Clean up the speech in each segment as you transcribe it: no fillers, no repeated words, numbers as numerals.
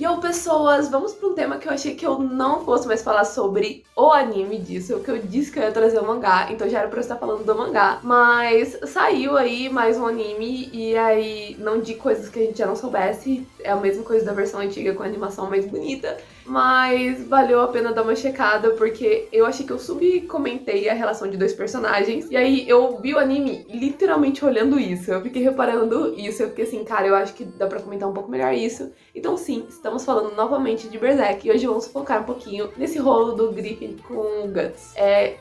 Yo, pessoas, vamos para um tema que eu achei que eu não fosse mais falar sobre o anime disso, o que eu disse que eu ia trazer o mangá, então já era pra eu estar falando do mangá, mas saiu aí mais um anime e aí não de coisas que a gente já não soubesse, é a mesma coisa da versão antiga com a animação mais bonita, mas valeu a pena dar uma checada porque eu achei que eu subcomentei a relação de dois personagens e aí eu vi o anime literalmente olhando isso, eu fiquei reparando isso, eu fiquei assim, cara, eu acho que dá pra comentar um pouco melhor isso. Então sim, estamos falando novamente de Berserk e hoje vamos focar um pouquinho nesse rolo do Griffin com o Guts.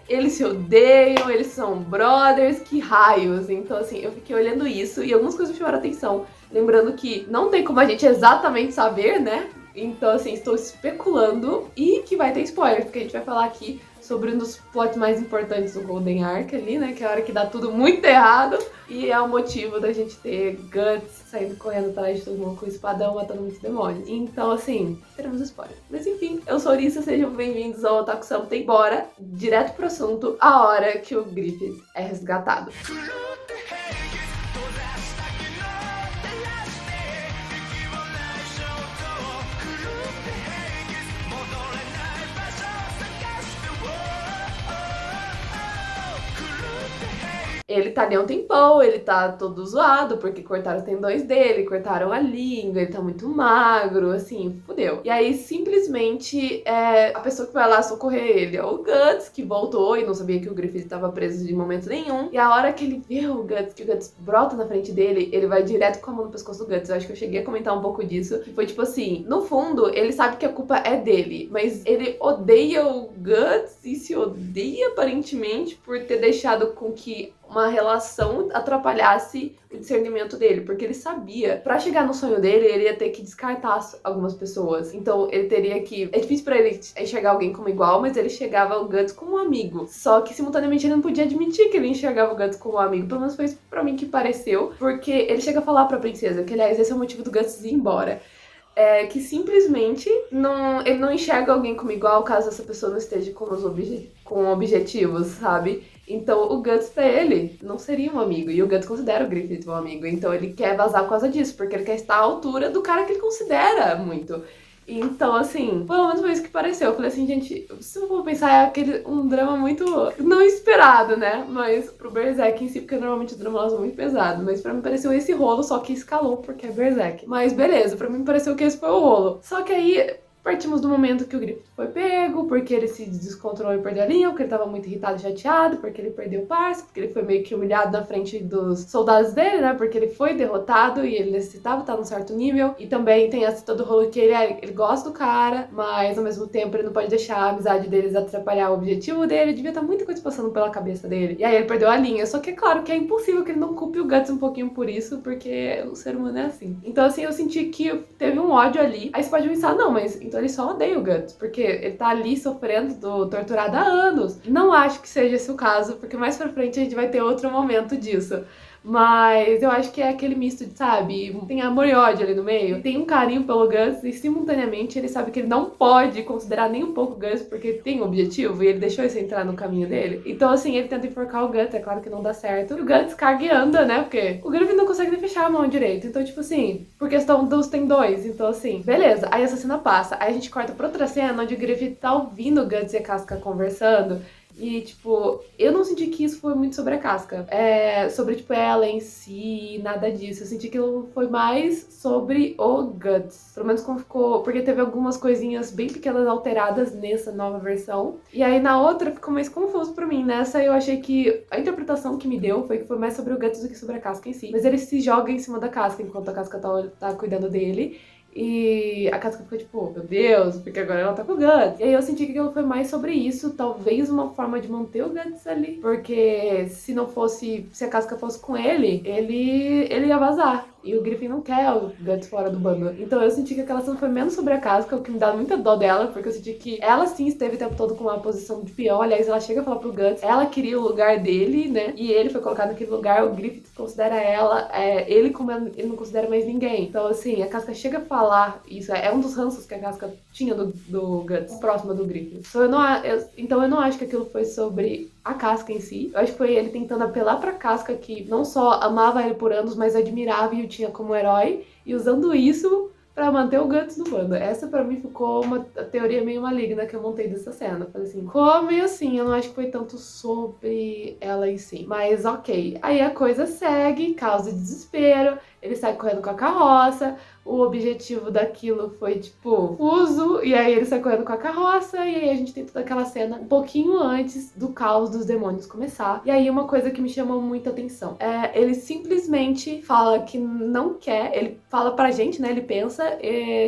Eles se odeiam, eles são brothers, que raios! Então assim, eu fiquei olhando isso e algumas coisas me chamaram a atenção. Lembrando que não tem como a gente exatamente saber, né? Então assim, estou especulando e que vai ter spoiler, porque a gente vai falar aqui sobre um dos plots mais importantes do Golden Arc ali, né? Que é a hora que dá tudo muito errado. E é o motivo da gente ter Guts saindo correndo atrás de todo mundo com espadão, matando muitos demônios. Então, assim, teremos spoiler. Mas enfim, eu sou Orissa, sejam bem-vindos ao Otaku Samten. Bora direto pro assunto, a hora que o Griffith é resgatado. Ele tá ali há um tempão, ele tá todo zoado, porque cortaram os tendões dele, cortaram a língua, ele tá muito magro, assim, fudeu. E aí, simplesmente, a pessoa que vai lá socorrer ele é o Guts, que voltou e não sabia que o Griffith tava preso de momento nenhum. E a hora que ele vê o Guts, que o Guts brota na frente dele, ele vai direto com a mão no pescoço do Guts. Eu acho que eu cheguei a comentar um pouco disso, que foi tipo assim, no fundo, ele sabe que a culpa é dele, mas ele odeia o Guts e se odeia, aparentemente, por ter deixado com que uma relação atrapalhasse o discernimento dele, porque ele sabia, pra chegar no sonho dele, ele ia ter que descartar algumas pessoas. Então, ele teria que... É difícil pra ele enxergar alguém como igual, mas ele enxergava o Guts como um amigo. Só que, simultaneamente, ele não podia admitir que ele enxergava o Guts como um amigo. Pelo menos foi isso pra mim que pareceu, porque ele chega a falar pra princesa, que, aliás, esse é o motivo do Guts ir embora. Que simplesmente ele não enxerga alguém como igual caso essa pessoa não esteja com objetivos, sabe? Então o Guts pra ele não seria um amigo, e o Guts considera o Griffith um amigo, então ele quer vazar por causa disso, porque ele quer estar à altura do cara que ele considera muito. Então, assim, pelo menos foi isso que pareceu. Eu falei assim, gente, se eu for pensar, é um drama muito não esperado, né? Mas pro Berserk em si, porque normalmente o drama é muito pesado. Mas pra mim pareceu esse rolo, só que escalou, porque é Berserk. Mas beleza, pra mim pareceu que esse foi o rolo. Só que aí... Partimos do momento que o Griffith foi pego, porque ele se descontrolou e perdeu a linha, porque ele tava muito irritado e chateado, porque ele perdeu o parça, porque ele foi meio que humilhado na frente dos soldados dele, né? Porque ele foi derrotado e ele necessitava estar num certo nível. E também tem esse todo rolo que ele gosta do cara, mas ao mesmo tempo ele não pode deixar a amizade deles atrapalhar o objetivo dele. Devia estar muita coisa passando pela cabeça dele. E aí ele perdeu a linha. Só que é claro que é impossível que ele não culpe o Guts um pouquinho por isso, porque o ser humano é assim. Então assim, eu senti que teve um ódio ali. Aí você pode pensar, não, mas então ele só odeia o Guts, porque ele tá ali sofrendo, torturado há anos. Não acho que seja esse o caso, porque mais pra frente a gente vai ter outro momento disso. Mas eu acho que é aquele misto de, sabe, tem amor e ódio ali no meio. Tem um carinho pelo Guts e simultaneamente ele sabe que ele não pode considerar nem um pouco o Guts porque ele tem um objetivo e ele deixou isso entrar no caminho dele. Então assim, ele tenta enforcar o Guts, é claro que não dá certo. E o Guts caga e anda, né, porque o Griffith não consegue nem fechar a mão direito. Então tipo assim, por questão dos tendões. Então assim, beleza, aí essa cena passa. Aí a gente corta pra outra cena onde o Griffith tá ouvindo o Guts e a Casca conversando. E, tipo, eu não senti que isso foi muito sobre a Casca. Sobre, tipo, ela em si, nada disso. Eu senti que foi mais sobre o Guts. Pelo menos como ficou... Porque teve algumas coisinhas bem pequenas alteradas nessa nova versão. E aí, na outra, ficou mais confuso pra mim. Nessa, eu achei que a interpretação que me deu foi que foi mais sobre o Guts do que sobre a Casca em si. Mas ele se joga em cima da Casca, enquanto a Casca tá cuidando dele. E a Casca ficou tipo, meu Deus, porque agora ela tá com o Guts. E aí eu senti que aquilo foi mais sobre isso, talvez uma forma de manter o Guts ali. Porque se a Casca fosse com ele ia vazar. E o Griffin não quer o Guts fora do bando. Então eu senti que aquela cena foi menos sobre a Casca, o que me dá muita dó dela, porque eu senti que ela sim esteve o tempo todo com uma posição de peão. Aliás, ela chega a falar pro Guts, ela queria o lugar dele, né? E ele foi colocado naquele lugar, o Griffith considera ela, ele como ele não considera mais ninguém. Então, assim, a Casca chega a falar isso, é um dos ranços que a Casca tinha do Guts, próxima do Griffith. Então eu não acho que aquilo foi sobre a Casca em si. Eu acho que foi ele tentando apelar pra Casca, que não só amava ele por anos, mas admirava e o tinha como herói, e usando isso pra manter o Guts no bando. Essa pra mim ficou uma teoria meio maligna que eu montei dessa cena. Falei assim, como assim? Eu não acho que foi tanto sobre ela em si. Mas ok. Aí a coisa segue, causa desespero, ele sai correndo com a carroça, o objetivo daquilo foi, tipo, fuso, e aí ele sai correndo com a carroça, e aí a gente tem toda aquela cena um pouquinho antes do caos dos demônios começar. E aí uma coisa que me chamou muita atenção, ele simplesmente fala que não quer, ele fala pra gente, né, ele pensa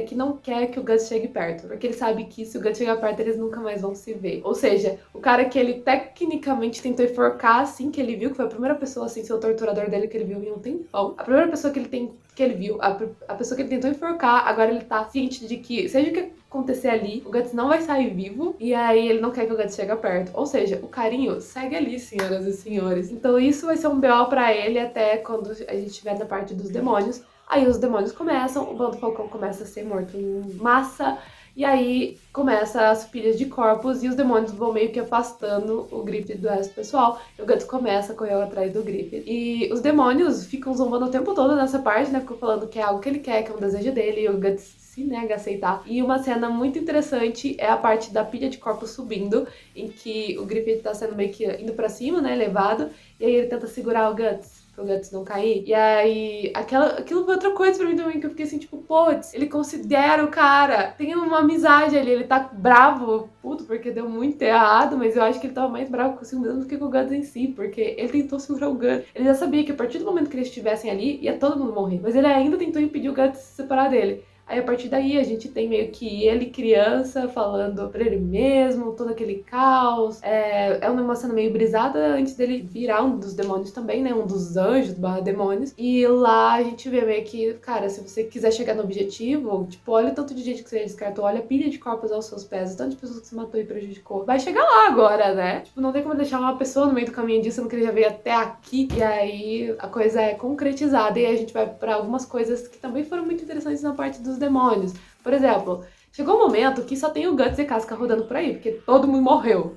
que não quer que o Guts chegue perto, porque ele sabe que se o Guts chegar perto, eles nunca mais vão se ver. Ou seja, o cara que ele tecnicamente tentou enforcar, assim, que ele viu, que foi a primeira pessoa, assim, ser o torturador dele que ele viu em um tempão, a primeira pessoa que ele viu, a pessoa que ele tentou enforcar, agora ele tá ciente de que, seja o que acontecer ali, o Guts não vai sair vivo, e aí ele não quer que o Guts chegue perto. Ou seja, o carinho segue ali, senhoras e senhores. Então isso vai ser um BO pra ele até quando a gente estiver na parte dos demônios. Aí os demônios começam, o bando Falcão começa a ser morto em massa, e aí começa as pilhas de corpos e os demônios vão meio que afastando o Griffith do resto do pessoal. E o Guts começa a correr atrás do Griffith. E os demônios ficam zombando o tempo todo nessa parte, né? Ficam falando que é algo que ele quer, que é um desejo dele. E o Guts se nega a aceitar. E uma cena muito interessante é a parte da pilha de corpos subindo, em que o Griffith tá sendo meio que indo pra cima, né? Levado. E aí ele tenta segurar o Guts, pro Guts não cair. E aí, aquilo foi outra coisa pra mim também, que eu fiquei assim, tipo, putz, ele considera o cara, tem uma amizade ali, ele tá bravo, puto, porque deu muito errado, mas eu acho que ele tava mais bravo consigo mesmo do que com o Guts em si, porque ele tentou segurar o Guts. Ele já sabia que a partir do momento que eles estivessem ali, ia todo mundo morrer, mas ele ainda tentou impedir o Guts de se separar dele. Aí a partir daí a gente tem meio que ele criança falando pra ele mesmo, todo aquele caos. É uma cena meio brisada antes dele virar um dos demônios também, né? Um dos anjos barra demônios. E lá a gente vê meio que, cara, se você quiser chegar no objetivo, tipo, olha o tanto de gente que você descartou, olha a pilha de corpos aos seus pés, o tanto de pessoas que você matou e prejudicou. Vai chegar lá agora, né? Tipo, não tem como deixar uma pessoa no meio do caminho disso, sendo que ele já veio até aqui. E aí a coisa é concretizada e aí a gente vai pra algumas coisas que também foram muito interessantes na parte dos demônios. Por exemplo, chegou um momento que só tem o Guts e a Casca rodando por aí, porque todo mundo morreu.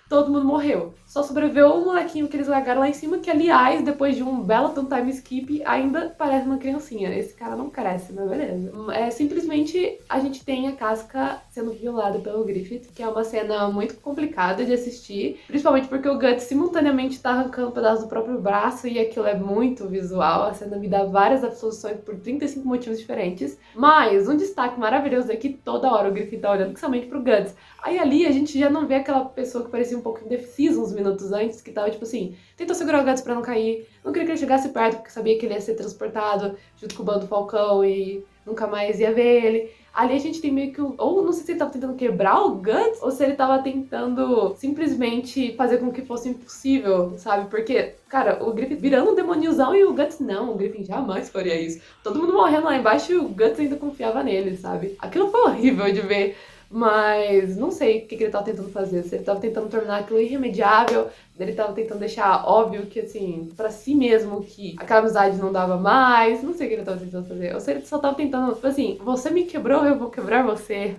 Todo mundo morreu. Só sobreviveu o molequinho que eles largaram lá em cima, que, aliás, depois de um belo time skip, ainda parece uma criancinha. Esse cara não cresce, mas beleza. Simplesmente a gente tem a Casca sendo violada pelo Griffith, que é uma cena muito complicada de assistir, principalmente porque o Guts simultaneamente tá arrancando um pedaço do próprio braço e aquilo é muito visual. A cena me dá várias absoluções por 35 motivos diferentes. Mas um destaque maravilhoso é que toda hora o Griffith tá olhando fixamente pro Guts. Aí ali a gente já não vê aquela pessoa que parecia um pouco indecisa uns minutos antes, que tava tipo assim, tentou segurar o Guts pra não cair, não queria que ele chegasse perto porque sabia que ele ia ser transportado junto com o bando Falcão e nunca mais ia ver ele. Ali a gente tem meio que ou não sei se ele tava tentando quebrar o Guts, ou se ele tava tentando simplesmente fazer com que fosse impossível, sabe? Porque, cara, o Griffith virando um demoniozão e o Guts não, o Griffith jamais faria isso. Todo mundo morrendo lá embaixo e o Guts ainda confiava nele, sabe? Aquilo foi horrível de ver. Mas não sei o que ele tava tentando fazer. Se ele tava tentando tornar aquilo irremediável, ele tava tentando deixar óbvio que, assim, pra si mesmo que aquela amizade não dava mais. Não sei o que ele tava tentando fazer. Ou se ele só tava tentando, tipo assim, você me quebrou, eu vou quebrar você.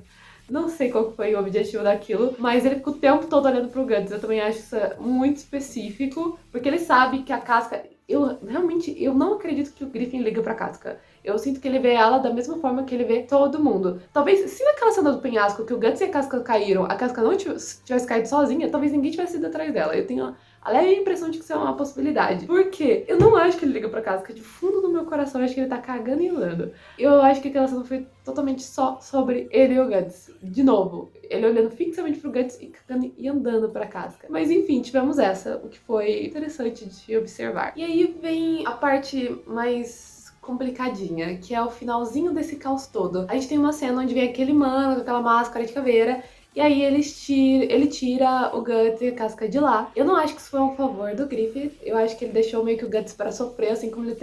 Não sei qual foi o objetivo daquilo, mas ele ficou o tempo todo olhando pro Guts. Eu também acho isso muito específico, porque ele sabe que a Casca... Eu não acredito que o Griffin liga pra Casca. Eu sinto que ele vê ela da mesma forma que ele vê todo mundo. Talvez, se naquela cena do penhasco que o Guts e a Casca caíram, a Casca não tivesse caído sozinha, talvez ninguém tivesse ido atrás dela. Eu tenho a leve impressão de que isso é uma possibilidade. Por quê? Eu não acho que ele liga pra Casca. De fundo do meu coração, eu acho que ele tá cagando e andando. Eu acho que aquela cena foi totalmente só sobre ele e o Guts. De novo, ele olhando fixamente pro Guts e cagando e andando pra Casca. Mas enfim, tivemos essa, o que foi interessante de observar. E aí vem a parte mais complicadinha, que é o finalzinho desse caos todo. A gente tem uma cena onde vem aquele mano com aquela máscara de caveira, e aí ele tira o Guts e a Casca de lá. Eu não acho que isso foi um favor do Griffith. Eu acho que ele deixou meio que o Guts para sofrer, assim como ele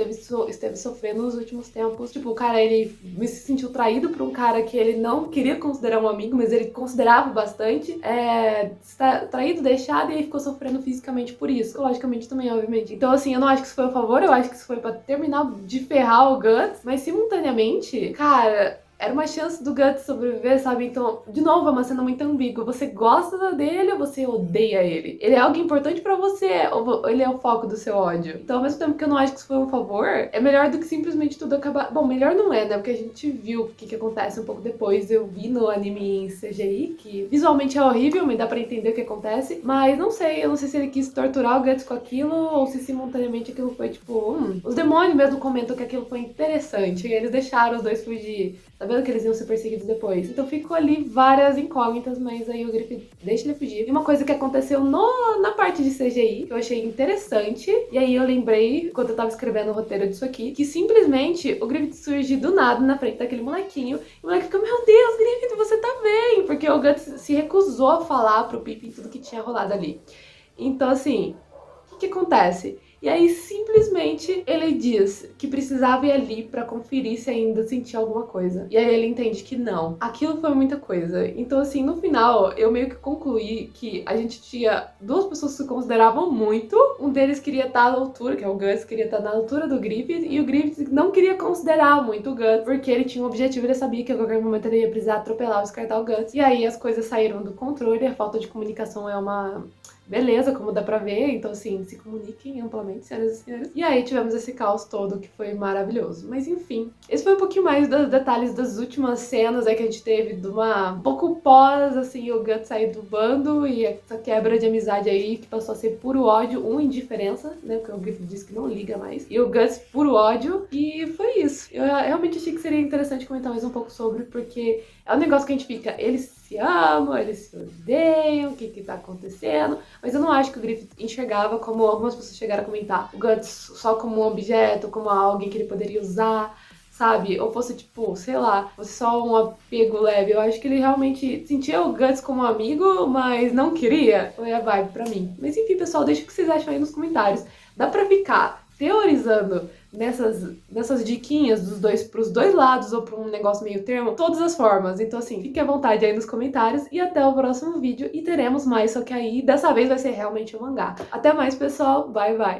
esteve sofrendo nos últimos tempos. Tipo, o cara, ele se sentiu traído por um cara que ele não queria considerar um amigo, mas ele considerava bastante. Traído, deixado, e aí ficou sofrendo fisicamente por isso. Logicamente também, obviamente. Então, assim, eu não acho que isso foi um favor. Eu acho que isso foi pra terminar de ferrar o Guts. Mas, simultaneamente, cara... era uma chance do Guts sobreviver, sabe? Então, de novo, é uma cena muito ambígua. Você gosta dele ou você odeia ele? Ele é algo importante pra você ou ele é o foco do seu ódio? Então, ao mesmo tempo que eu não acho que isso foi um favor, é melhor do que simplesmente tudo acabar... Bom, melhor não é, né? Porque a gente viu o que acontece um pouco depois. Eu vi no anime em CGI, que visualmente é horrível, mas dá pra entender o que acontece. Mas não sei, eu não sei se ele quis torturar o Guts com aquilo ou se simultaneamente aquilo foi tipo... Os demônios mesmo comentam que aquilo foi interessante e eles deixaram os dois fugir. Tá vendo que eles iam ser perseguidos depois? Então ficou ali várias incógnitas, mas aí o Griffith deixa ele fugir. E uma coisa que aconteceu na parte de CGI, que eu achei interessante, e aí eu lembrei, quando eu tava escrevendo o roteiro disso aqui, que simplesmente o Griffith surge do nada na frente daquele molequinho, e o moleque fica, meu Deus, Griffith, você tá bem? Porque o Guts se recusou a falar pro Pippin tudo que tinha rolado ali. Então, assim, o que acontece? E aí, simplesmente, ele diz que precisava ir ali pra conferir se ainda sentia alguma coisa. E aí ele entende que não. Aquilo foi muita coisa. Então, assim, no final, eu meio que concluí que a gente tinha duas pessoas que se consideravam muito. Um deles queria estar à altura, que é o Guts, queria estar na altura do Griffith. E o Griffith não queria considerar muito o Guts, porque ele tinha um objetivo, ele sabia que a qualquer momento ele ia precisar atropelar ou descartar o Guts. E aí as coisas saíram do controle, a falta de comunicação é uma... beleza, como dá pra ver, então assim, se comuniquem amplamente, senhoras e senhores. E aí tivemos esse caos todo que foi maravilhoso. Mas enfim, esse foi um pouquinho mais dos detalhes das últimas cenas aí que a gente teve de um pouco pós, assim, o Guts sair do bando e essa quebra de amizade aí que passou a ser puro ódio, indiferença, né, porque o Griffith disse que não liga mais, e o Guts puro ódio, e foi isso. Eu realmente achei que seria interessante comentar mais um pouco sobre, porque é um negócio que a gente fica, eles se amam, eles se odeiam, o que tá acontecendo? Mas eu não acho que o Griffith enxergava, como algumas pessoas chegaram a comentar, o Guts só como um objeto, como alguém que ele poderia usar, sabe? Ou fosse tipo, sei lá, fosse só um apego leve. Eu acho que ele realmente sentia o Guts como um amigo, mas não queria. Foi a vibe pra mim. Mas enfim, pessoal, deixa o que vocês acham aí nos comentários. Dá pra ficar teorizando nessas diquinhas pros dois lados ou pra um negócio meio termo, todas as formas. Então assim, fique à vontade aí nos comentários e até o próximo vídeo e teremos mais, só que aí dessa vez vai ser realmente um mangá. Até mais, pessoal, bye bye!